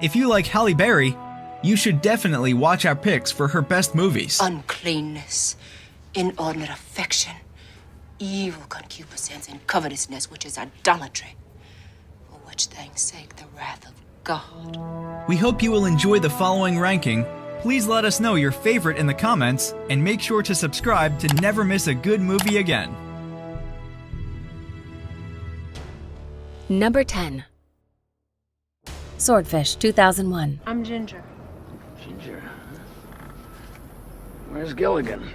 If you like Halle Berry, you should definitely watch our picks for her best movies. Uncleanness, inordinate affection, evil concupiscence, and covetousness, which is idolatry, for which, thanks sake, the wrath of God. We hope you will enjoy the following ranking. Please let us know your favorite in the comments, and make sure to subscribe to never miss a good movie again. Number 10. Swordfish, 2001. I'm Ginger. Ginger. Where's Gilligan?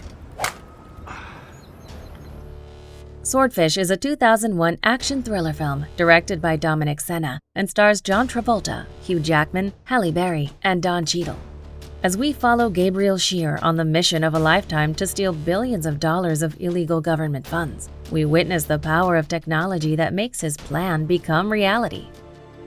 Swordfish is a 2001 action thriller film directed by Dominic Sena and stars John Travolta, Hugh Jackman, Halle Berry, and Don Cheadle. As we follow Gabriel Scheer on the mission of a lifetime to steal billions of dollars of illegal government funds, we witness the power of technology that makes his plan become reality.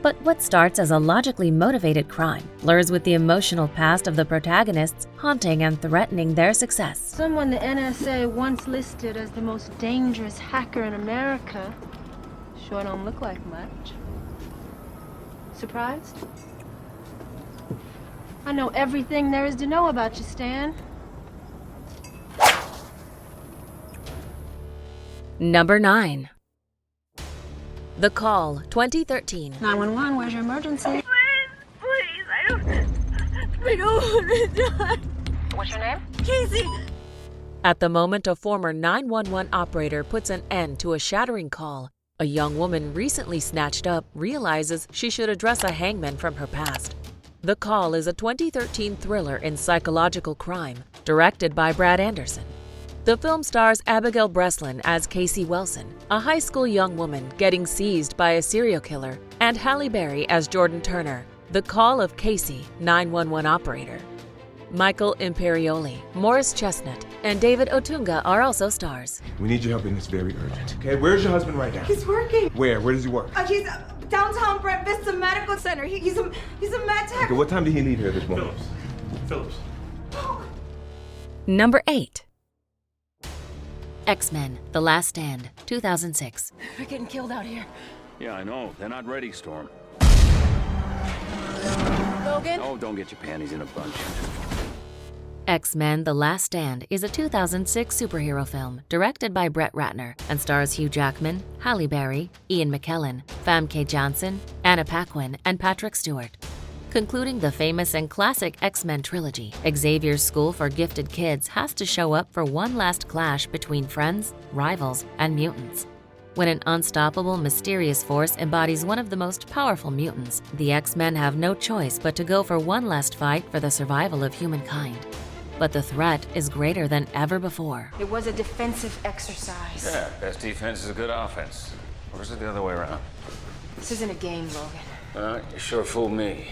But what starts as a logically motivated crime blurs with the emotional past of the protagonists, haunting and threatening their success. Someone the NSA once listed as the most dangerous hacker in America sure don't look like much. Surprised? I know everything there is to know about you, Stan. Number 9. The Call, 2013. 911, where's your emergency? Please, I don't want to die. What's your name? Casey. At the moment a former 911 operator puts an end to a shattering call, a young woman recently snatched up realizes she should address a hangman from her past. The Call is a 2013 thriller in psychological crime, directed by Brad Anderson. The film stars Abigail Breslin as Casey Wilson, a high school young woman getting seized by a serial killer, and Halle Berry as Jordan Turner, the Call of Casey, 911 operator. Michael Imperioli, Morris Chestnut, and David Otunga are also stars. We need your help in this very urgent. Okay, where's your husband right now? He's working. Where? Where does he work? He's downtown Brent Vista Medical Center. He's a med tech. Okay, what time did he leave here this morning? Phillips. Number 8. X-Men: The Last Stand, 2006. We're getting killed out here. Yeah, I know. They're not ready, Storm. Logan? Oh, don't get your panties in a bunch. X-Men: The Last Stand is a 2006 superhero film directed by Brett Ratner and stars Hugh Jackman, Halle Berry, Ian McKellen, Famke Janssen, Anna Paquin, and Patrick Stewart. Concluding the famous and classic X-Men trilogy, Xavier's School for Gifted Kids has to show up for one last clash between friends, rivals, and mutants. When an unstoppable, mysterious force embodies one of the most powerful mutants, the X-Men have no choice but to go for one last fight for the survival of humankind. But the threat is greater than ever before. It was a defensive exercise. Yeah, best defense is a good offense. Or is it the other way around? This isn't a game, Logan. You sure fooled me.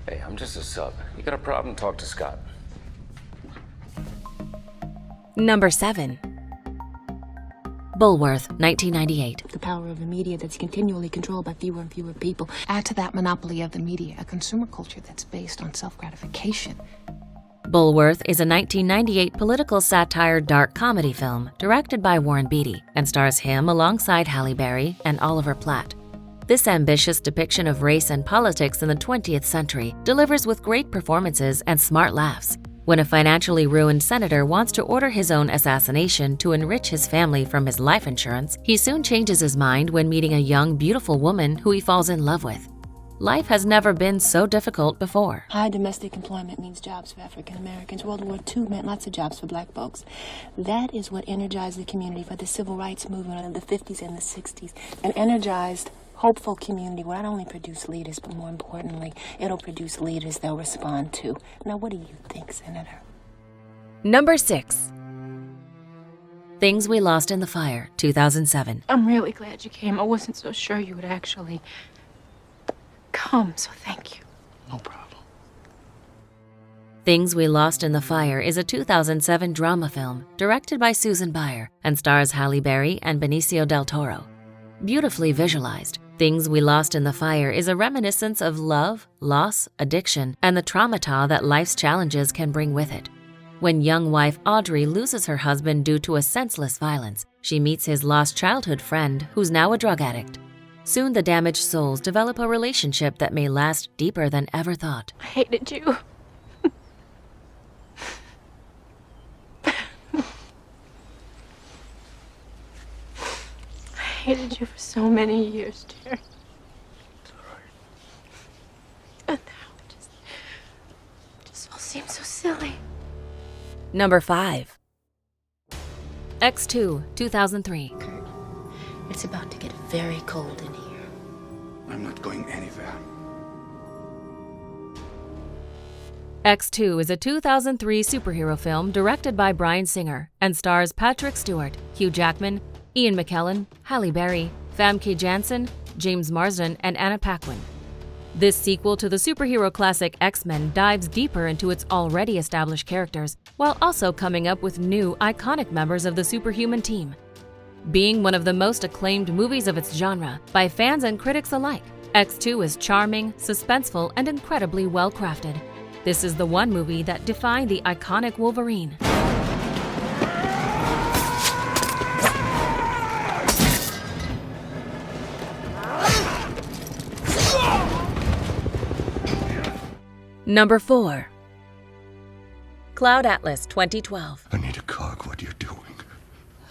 Hey, I'm just a sub. You got a problem, talk to Scott. Number 7. Bulworth, 1998. The power of the media that's continually controlled by fewer and fewer people. Add to that monopoly of the media, a consumer culture that's based on self-gratification. Bulworth is a 1998 political satire dark comedy film directed by Warren Beatty and stars him alongside Halle Berry and Oliver Platt. This ambitious depiction of race and politics in the 20th century delivers with great performances and smart laughs. When a financially ruined senator wants to order his own assassination to enrich his family from his life insurance, he soon changes his mind when meeting a young, beautiful woman who he falls in love with. Life has never been so difficult before. High domestic employment means jobs for African Americans. World War II meant lots of jobs for black folks. That is what energized the community for the civil rights movement of the 50s and the 60s. An energized, hopeful community will not only produce leaders, but more importantly, it'll produce leaders they'll respond to. Now, what do you think, Senator? Number 6. Things We Lost in the Fire, 2007. I'm really glad you came. I wasn't so sure you would actually come, so thank you. No problem. Things We Lost in the Fire is a 2007 drama film directed by Susan Byer and stars Halle Berry and Benicio del Toro. Beautifully visualized, Things We Lost in the Fire is a reminiscence of love, loss, addiction, and the traumata that life's challenges can bring with it. When young wife Audrey loses her husband due to a senseless violence, she meets his lost childhood friend who's now a drug addict. Soon the damaged souls develop a relationship that may last deeper than ever thought. I hated you. I hated you for so many years, Jerry. It's all right. And now it just all seems so silly. Number 5. X2, 2003. Kurt, it's about to get very cold in here. I'm not going anywhere. X2 is a 2003 superhero film directed by Bryan Singer and stars Patrick Stewart, Hugh Jackman, Ian McKellen, Halle Berry, Famke Janssen, James Marsden, and Anna Paquin. This sequel to the superhero classic X-Men dives deeper into its already established characters, while also coming up with new, iconic members of the superhuman team. Being one of the most acclaimed movies of its genre by fans and critics alike, X2 is charming, suspenseful, and incredibly well-crafted. This is the one movie that defined the iconic Wolverine. Number 4. Cloud Atlas, 2012. I need a cog. What are you doing?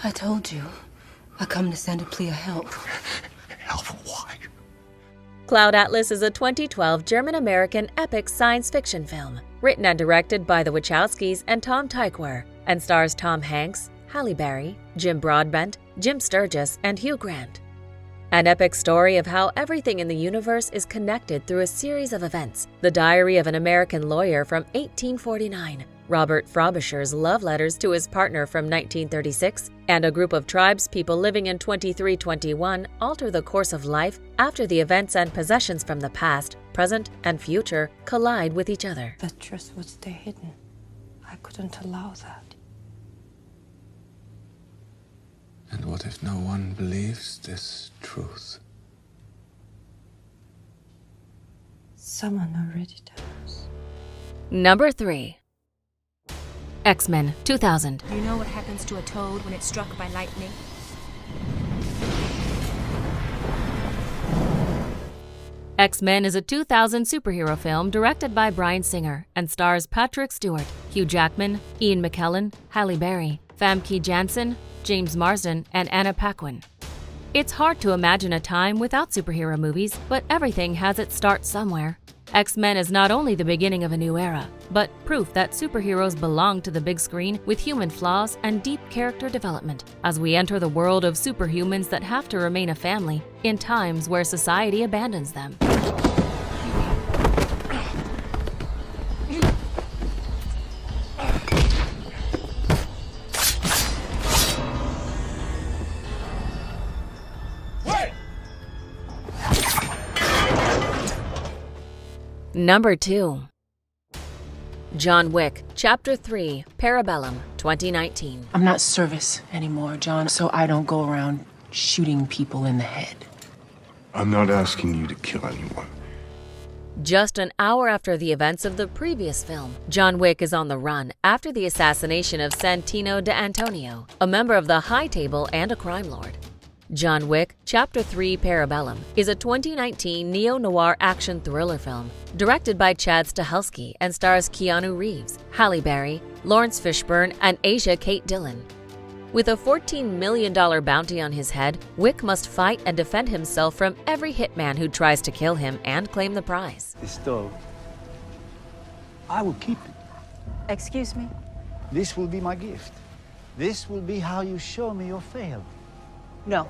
I told you. I come to send a plea of help. Help? Why? Cloud Atlas is a 2012 German-American epic science fiction film, written and directed by the Wachowskis and Tom Tykwer, and stars Tom Hanks, Halle Berry, Jim Broadbent, Jim Sturgis, and Hugh Grant. An epic story of how everything in the universe is connected through a series of events. The diary of an American lawyer from 1849, Robert Frobisher's love letters to his partner from 1936, and a group of tribespeople living in 2321 alter the course of life after the events and possessions from the past, present, and future collide with each other. The truth would stay hidden. I couldn't allow that. And what if no one believes this truth? Someone already does. Number 3. X-Men, 2000. Do you know what happens to a toad when it's struck by lightning? X-Men is a 2000 superhero film directed by Bryan Singer and stars Patrick Stewart, Hugh Jackman, Ian McKellen, Halle Berry, Famke Janssen, James Marsden, and Anna Paquin. It's hard to imagine a time without superhero movies, but everything has its start somewhere. X-Men is not only the beginning of a new era, but proof that superheroes belong to the big screen with human flaws and deep character development as we enter the world of superhumans that have to remain a family in times where society abandons them. Number 2. John Wick, Chapter 3, Parabellum, 2019. I'm not service anymore, John, so I don't go around shooting people in the head. I'm not asking you to kill anyone. Just an hour after the events of the previous film, John Wick is on the run after the assassination of Santino d'Antonio, a member of the High Table and a crime lord. John Wick, Chapter 3, Parabellum is a 2019 neo-noir action thriller film directed by Chad Stahelski and stars Keanu Reeves, Halle Berry, Lawrence Fishburne, and Asia Kate Dillon. With a $14 million bounty on his head, Wick must fight and defend himself from every hitman who tries to kill him and claim the prize. This stove, I will keep it. Excuse me? This will be my gift. This will be how you show me your fail. No.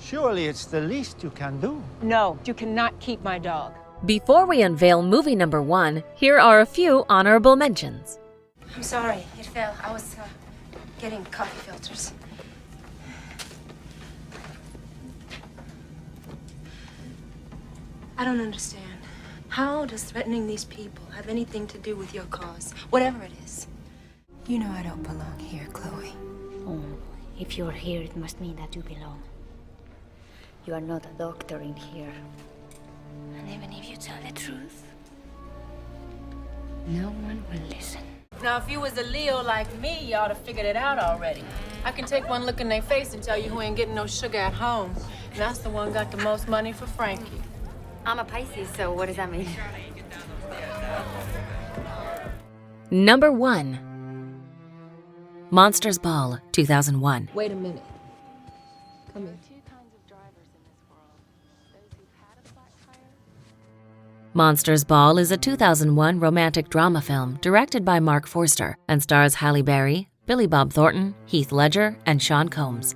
Surely it's the least you can do. No, you cannot keep my dog. Before we unveil movie number 1, here are a few honorable mentions. I'm sorry, it fell. I was getting coffee filters. I don't understand. How does threatening these people have anything to do with your cause, whatever it is? You know I don't belong here, Chloe. Oh, if you're here, it must mean that you belong. You are not a doctor in here. And even if you tell the truth, no one will listen. Now, if you was a Leo like me, you ought to figured it out already. I can take one look in their face and tell you who ain't getting no sugar at home. That's the one got the most money for Frankie. I'm a Pisces, so what does that mean? Number 1. Monsters Ball, 2001. Wait a minute. Come here. Monsters Ball is a 2001 romantic drama film directed by Mark Forster and stars Halle Berry, Billy Bob Thornton, Heath Ledger, and Sean Combs.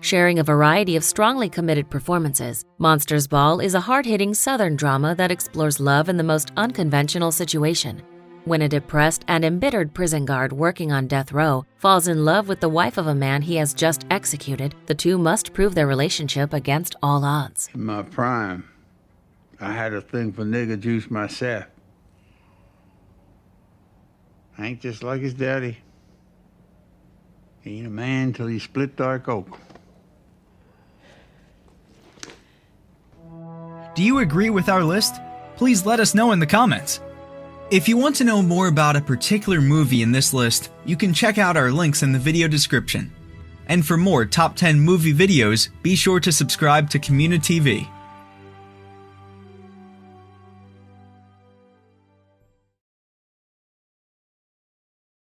Sharing a variety of strongly committed performances, Monsters Ball is a hard-hitting Southern drama that explores love in the most unconventional situation. When a depressed and embittered prison guard working on death row falls in love with the wife of a man he has just executed, the two must prove their relationship against all odds. In my prime, I had a thing for nigger juice myself. I ain't just like his daddy. He ain't a man till he split dark oak. Do you agree with our list? Please let us know in the comments. If you want to know more about a particular movie in this list, you can check out our links in the video description. And for more top 10 movie videos, be sure to subscribe to communiTV.